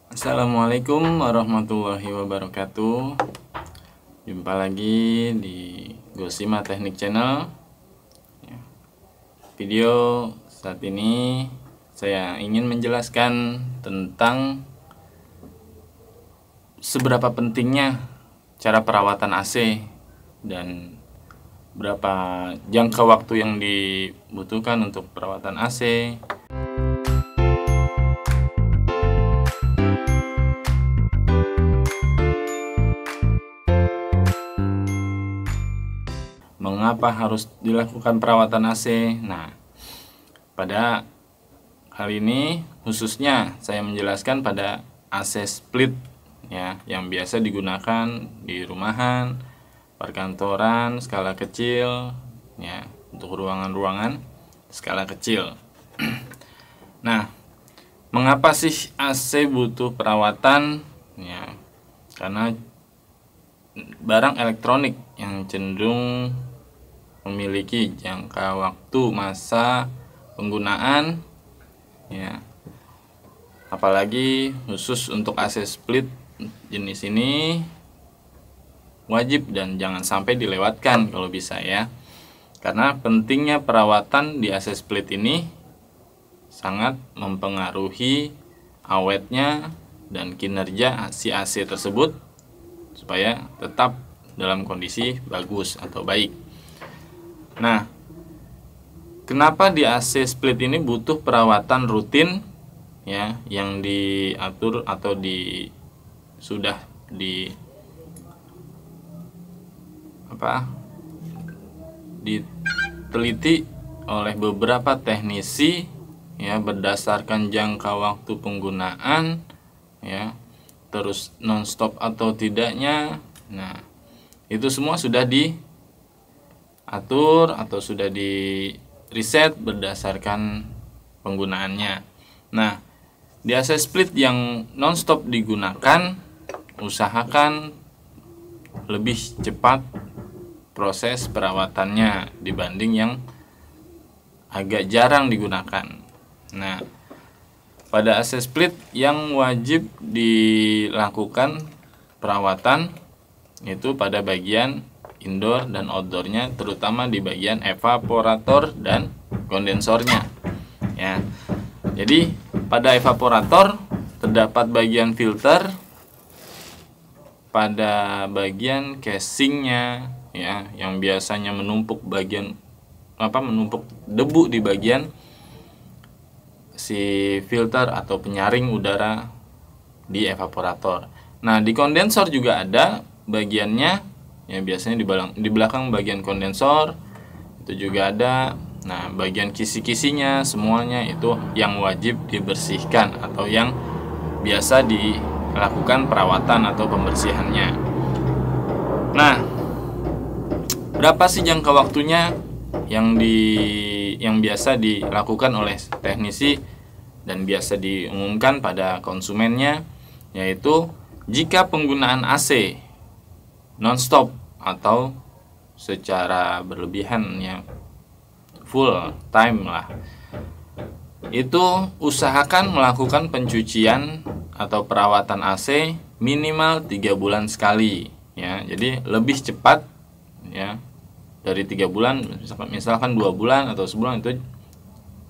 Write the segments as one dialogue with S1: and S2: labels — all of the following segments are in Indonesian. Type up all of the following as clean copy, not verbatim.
S1: Assalamualaikum warahmatullahi wabarakatuh. Jumpa lagi di Gosima Teknik Channel. Video saat ini saya ingin menjelaskan tentang seberapa pentingnya cara perawatan AC dan berapa jangka waktu yang dibutuhkan untuk perawatan AC. Mengapa harus dilakukan perawatan AC? Nah, pada kali ini khususnya saya menjelaskan pada AC split ya, yang biasa digunakan di rumahan, perkantoran skala kecil ya, untuk ruangan-ruangan skala kecil. Nah, mengapa sih AC butuh perawatan? Ya, karena barang elektronik yang cenderung memiliki jangka waktu masa penggunaan ya, apalagi khusus untuk AC split jenis ini wajib dan jangan sampai dilewatkan kalau bisa ya, karena pentingnya perawatan di AC split ini sangat mempengaruhi awetnya dan kinerja si AC tersebut supaya tetap dalam kondisi bagus atau baik. Nah, kenapa di AC split ini butuh perawatan rutin ya, yang diatur atau sudah diteliti oleh beberapa teknisi ya, berdasarkan jangka waktu penggunaan ya, terus non-stop atau tidaknya. Nah, itu semua sudah diatur atau sudah di riset berdasarkan penggunaannya. Nah, di AC split yang non-stop digunakan, usahakan lebih cepat proses perawatannya dibanding yang agak jarang digunakan. Nah, pada AC split yang wajib dilakukan perawatan itu pada bagian indoor dan outdoornya, terutama di bagian evaporator dan kondensornya ya. Jadi pada evaporator terdapat bagian filter, pada bagian casingnya ya, yang biasanya menumpuk debu di bagian si filter atau penyaring udara di evaporator. Nah, di kondensor juga ada bagiannya ya, biasanya di belakang bagian kondensor itu juga ada. Nah, bagian kisi-kisinya semuanya itu yang wajib dibersihkan atau yang biasa dilakukan perawatan atau pembersihannya. Nah, berapa sih jangka waktunya yang biasa dilakukan oleh teknisi dan biasa diumumkan pada konsumennya, yaitu jika penggunaan AC non-stop atau secara berlebihan ya, full time lah, itu usahakan melakukan pencucian atau perawatan AC minimal 3 bulan sekali ya. Jadi lebih cepat ya dari 3 bulan, misalkan 2 bulan atau sebulan, itu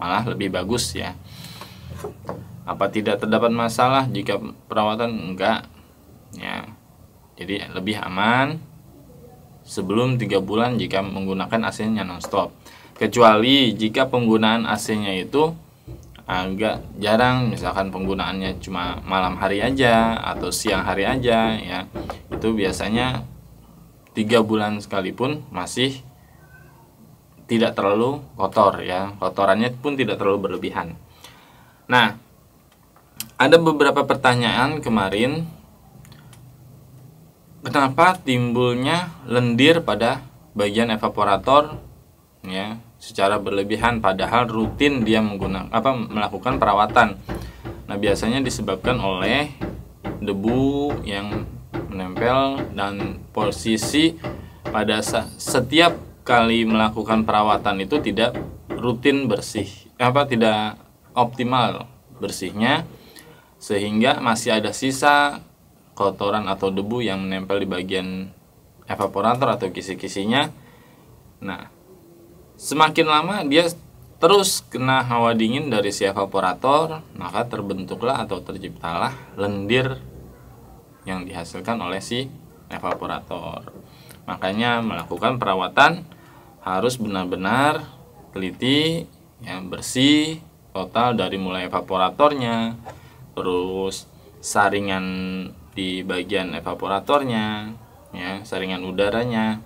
S1: malah lebih bagus ya. Apa tidak terdapat masalah jika perawatan? Enggak ya. Jadi lebih aman sebelum 3 bulan jika menggunakan AC-nya non-stop. Kecuali jika penggunaan AC-nya itu agak jarang, misalkan penggunaannya cuma malam hari aja atau siang hari aja ya. Itu biasanya 3 bulan sekalipun masih tidak terlalu kotor ya. Kotorannya pun tidak terlalu berlebihan. Nah, ada beberapa pertanyaan kemarin, kenapa timbulnya lendir pada bagian evaporator ya secara berlebihan padahal rutin dia melakukan perawatan. Nah, biasanya disebabkan oleh debu yang menempel dan posisi pada setiap kali melakukan perawatan itu tidak rutin bersih, tidak optimal bersihnya. sehingga masih ada sisa kotoran atau debu yang menempel di bagian evaporator atau kisi-kisinya. Nah, semakin lama dia terus kena hawa dingin dari si evaporator, maka terbentuklah atau terciptalah lendir yang dihasilkan oleh si evaporator. Makanya melakukan perawatan harus benar-benar teliti, ya, bersih total dari mulai evaporatornya, terus saringan di bagian evaporatornya, ya, saringan udaranya,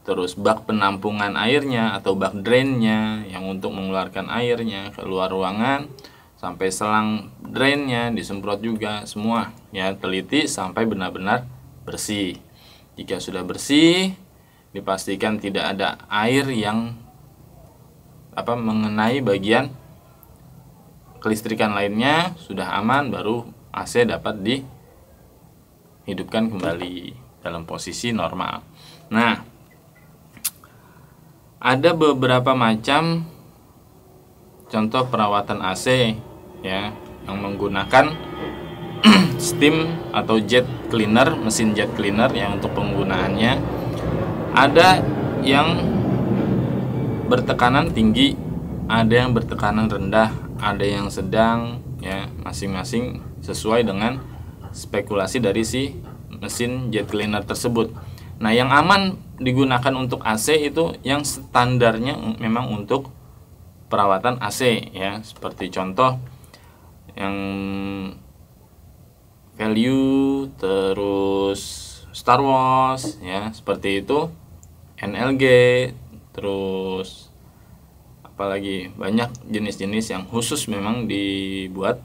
S1: terus bak penampungan airnya atau bak drainnya yang untuk mengeluarkan airnya keluar ruangan, sampai selang drainnya disemprot juga semua, ya, teliti sampai benar-benar bersih. Jika sudah bersih, dipastikan tidak ada air yang mengenai bagian kelistrikan lainnya, sudah aman, baru AC dapat dihidupkan kembali dalam posisi normal. Nah, ada beberapa macam contoh perawatan AC, ya, yang menggunakan steam atau jet cleaner, mesin jet cleaner yang untuk penggunaannya ada yang bertekanan tinggi, ada yang bertekanan rendah, ada yang sedang, ya, masing-masing sesuai dengan spekulasi dari si mesin jet cleaner tersebut. Nah, yang aman digunakan untuk AC itu yang standarnya memang untuk perawatan AC, ya, seperti contoh yang Value, terus Star Wars, ya, seperti itu, NLG, terus apalagi banyak jenis-jenis yang khusus memang dibuat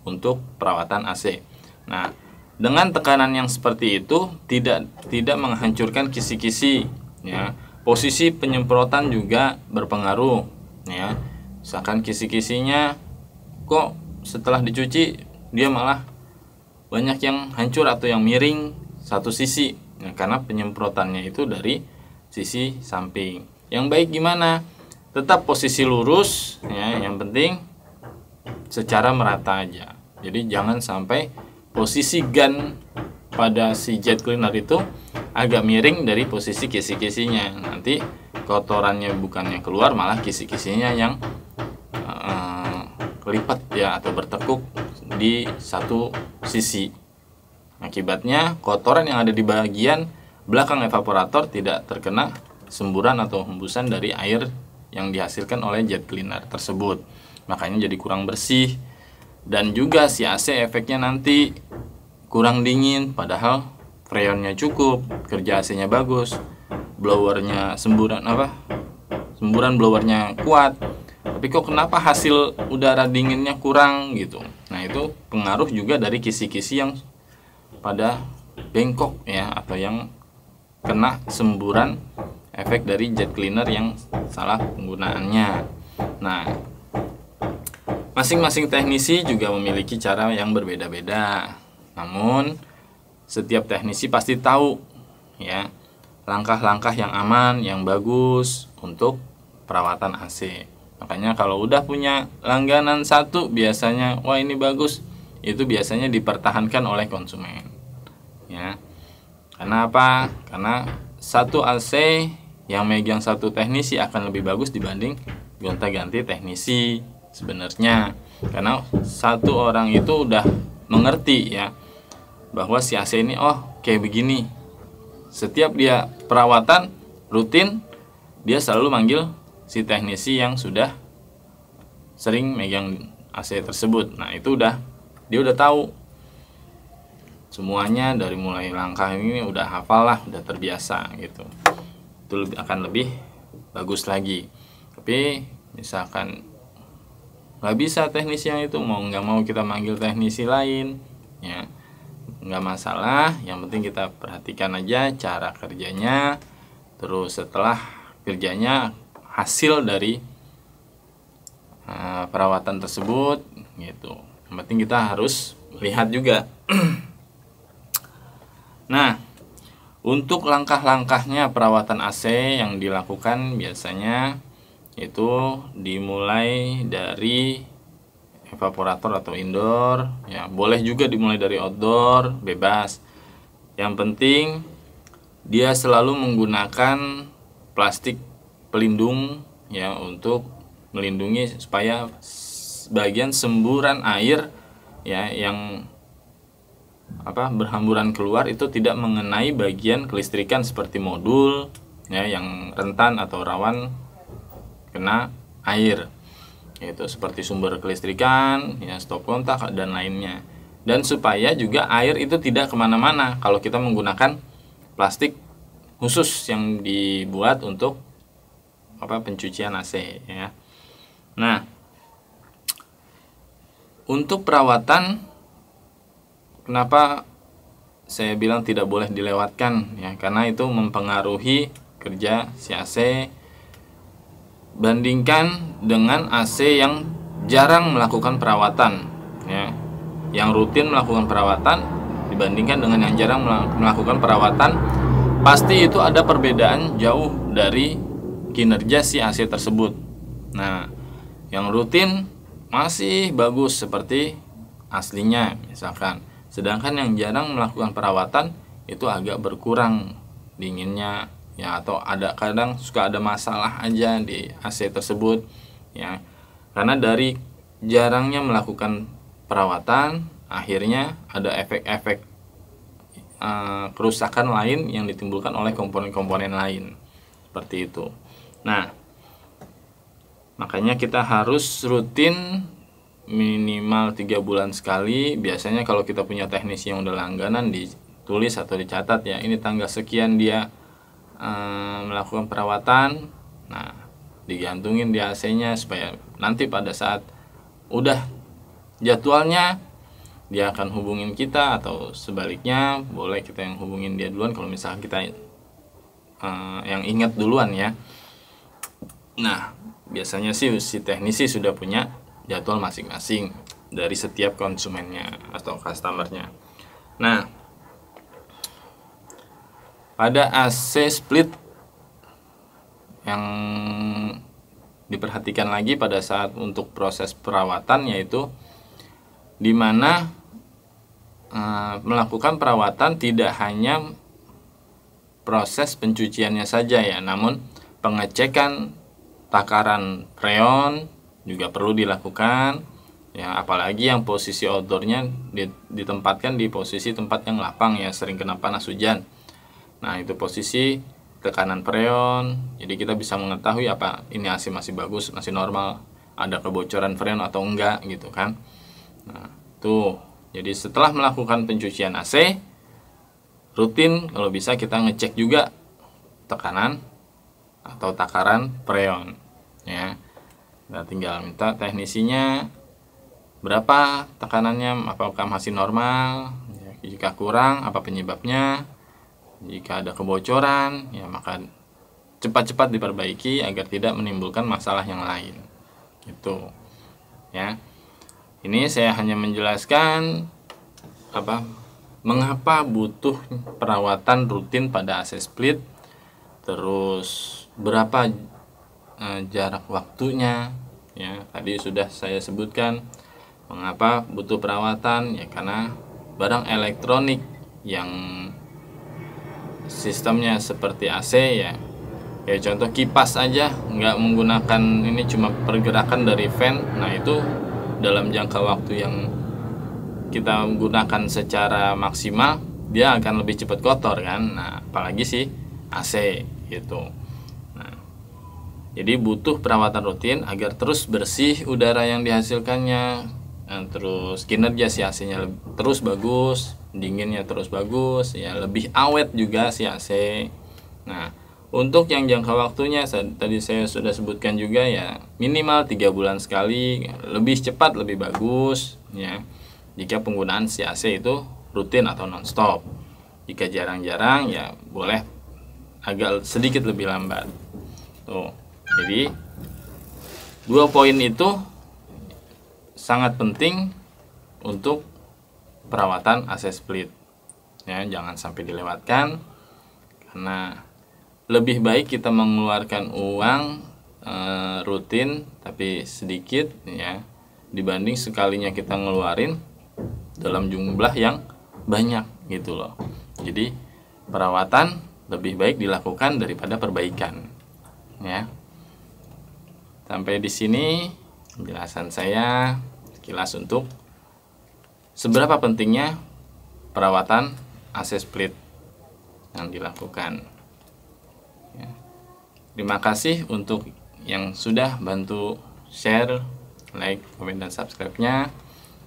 S1: untuk perawatan AC. Nah, dengan tekanan yang seperti itu tidak menghancurkan kisi-kisi, ya. Posisi penyemprotan juga berpengaruh, ya. Misalkan kisi-kisinya kok setelah dicuci dia malah banyak yang hancur atau yang miring satu sisi, ya, karena penyemprotannya itu dari sisi samping. Yang baik gimana? Tetap posisi lurus, ya, yang penting secara merata aja. Jadi jangan sampai posisi gun pada si jet cleaner itu agak miring dari posisi kisi-kisinya. Nanti kotorannya bukannya keluar, malah kisi-kisinya yang kelipat, ya, atau bertekuk di satu sisi. Akibatnya kotoran yang ada di bagian belakang evaporator tidak terkena semburan atau hembusan dari air yang dihasilkan oleh jet cleaner tersebut. Makanya jadi kurang bersih, dan juga si AC efeknya nanti kurang dingin, padahal freonnya cukup, kerja AC-nya bagus, blowernya semburan blowernya kuat, tapi kok kenapa hasil udara dinginnya kurang gitu. Nah, itu pengaruh juga dari kisi-kisi yang pada bengkok, ya, atau yang kena semburan efek dari jet cleaner yang salah penggunaannya. Nah, masing-masing teknisi juga memiliki cara yang berbeda-beda. Namun setiap teknisi pasti tahu, ya, langkah-langkah yang aman, yang bagus untuk perawatan AC. Makanya kalau udah punya langganan satu, biasanya wah ini bagus, itu biasanya dipertahankan oleh konsumen, ya. Karena apa? Karena satu AC yang megang satu teknisi akan lebih bagus dibanding gonta-ganti teknisi sebenarnya. Karena satu orang itu udah mengerti, ya, bahwa si AC ini kayak begini. Setiap dia perawatan rutin, dia selalu manggil si teknisi yang sudah sering megang AC tersebut. Nah, itu dia udah tahu semuanya, dari mulai langkah ini udah hafal lah, udah terbiasa gitu. Itu akan lebih bagus lagi. Tapi misalkan nggak bisa teknisi yang itu, nggak mau kita manggil teknisi lain, ya, nggak masalah. Yang penting kita perhatikan aja cara kerjanya, terus setelah kerjanya hasil dari perawatan tersebut gitu. Yang penting kita harus lihat juga. Nah, untuk langkah-langkahnya perawatan AC yang dilakukan biasanya itu dimulai dari evaporator atau indoor, ya boleh juga dimulai dari outdoor, bebas. Yang penting dia selalu menggunakan plastik pelindung ya untuk melindungi supaya bagian semburan air ya yang berhamburan keluar itu tidak mengenai bagian kelistrikan seperti modul ya yang rentan atau rawan kena air, yaitu seperti sumber kelistrikan ya, stop kontak dan lainnya. Dan supaya juga air itu tidak kemana-mana kalau kita menggunakan plastik khusus yang dibuat untuk pencucian AC ya. Nah, untuk perawatan, kenapa saya bilang tidak boleh dilewatkan ya, karena itu mempengaruhi kerja si AC. Bandingkan dengan AC yang jarang melakukan perawatan ya, yang rutin melakukan perawatan dibandingkan dengan yang jarang melakukan perawatan, pasti itu ada perbedaan jauh dari kinerja si AC tersebut. Nah, yang rutin masih bagus seperti aslinya misalkan, sedangkan yang jarang melakukan perawatan itu agak berkurang dinginnya ya, atau kadang suka ada masalah aja di AC tersebut ya, karena dari jarangnya melakukan perawatan akhirnya ada efek-efek kerusakan lain yang ditimbulkan oleh komponen-komponen lain seperti itu. Nah, makanya kita harus rutin minimal 3 bulan sekali. Biasanya kalau kita punya teknisi yang udah langganan, ditulis atau dicatat ya, ini tanggal sekian dia melakukan perawatan. Nah, digantungin di AC-nya supaya nanti pada saat udah jadwalnya dia akan hubungin kita, atau sebaliknya boleh kita yang hubungin dia duluan kalau misalnya kita yang ingat duluan ya. Nah, biasanya sih si teknisi sudah punya jadwal masing-masing dari setiap konsumennya atau customernya. Nah, pada AC split yang diperhatikan lagi pada saat untuk proses perawatan, yaitu dimana melakukan perawatan tidak hanya proses pencuciannya saja ya, namun pengecekan takaran freon juga perlu dilakukan ya, apalagi yang posisi outdoornya ditempatkan di posisi tempat yang lapang ya, sering kena panas hujan. Nah, itu posisi tekanan freon, jadi kita bisa mengetahui apa ini AC masih bagus, masih normal, ada kebocoran freon atau enggak gitu kan. Nah, tuh. Jadi setelah melakukan pencucian AC, rutin kalau bisa kita ngecek juga tekanan atau takaran freon ya. Nah, tinggal minta teknisinya berapa tekanannya, apakah masih normal ya, jika kurang apa penyebabnya, jika ada kebocoran ya maka cepat-cepat diperbaiki agar tidak menimbulkan masalah yang lain gitu ya. Ini saya hanya menjelaskan mengapa butuh perawatan rutin pada AC split, terus berapa jarak waktunya ya. Tadi sudah saya sebutkan mengapa butuh perawatan ya, karena barang elektronik yang sistemnya seperti AC ya, kayak contoh kipas aja nggak menggunakan ini, cuma pergerakan dari fan. Nah, itu dalam jangka waktu yang kita gunakan secara maksimal dia akan lebih cepat kotor kan. Nah, apalagi sih AC gitu. Nah, jadi butuh perawatan rutin agar terus bersih udara yang dihasilkannya, terus kinerja si AC-nya terus bagus, dinginnya terus bagus ya, lebih awet juga si AC. Nah, untuk yang jangka waktunya tadi saya sudah sebutkan juga ya, minimal 3 bulan sekali, lebih cepat lebih bagus ya, jika penggunaan si AC itu rutin atau non-stop. Jika jarang-jarang ya boleh agak sedikit lebih lambat. Tuh. Jadi 2 poin itu sangat penting untuk perawatan AC split ya, jangan sampai dilewatkan, karena lebih baik kita mengeluarkan uang rutin tapi sedikit ya, dibanding sekalinya kita ngeluarin dalam jumlah yang banyak gitu loh. Jadi perawatan lebih baik dilakukan daripada perbaikan ya. Sampai di sini penjelasan saya sekilas untuk seberapa pentingnya perawatan AC split yang dilakukan ya. Terima kasih untuk yang sudah bantu share, like, komen, dan subscribe-nya.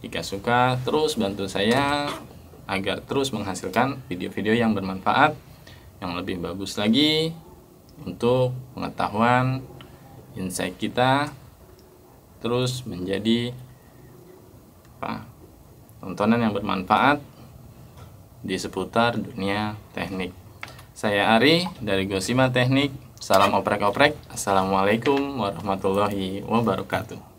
S1: Jika suka, terus bantu saya agar terus menghasilkan video-video yang bermanfaat, yang lebih bagus lagi untuk pengetahuan insight kita terus menjadi tontonan yang bermanfaat di seputar dunia teknik. Saya Ari dari Gosima Teknik. Salam oprek-oprek. Assalamualaikum warahmatullahi wabarakatuh.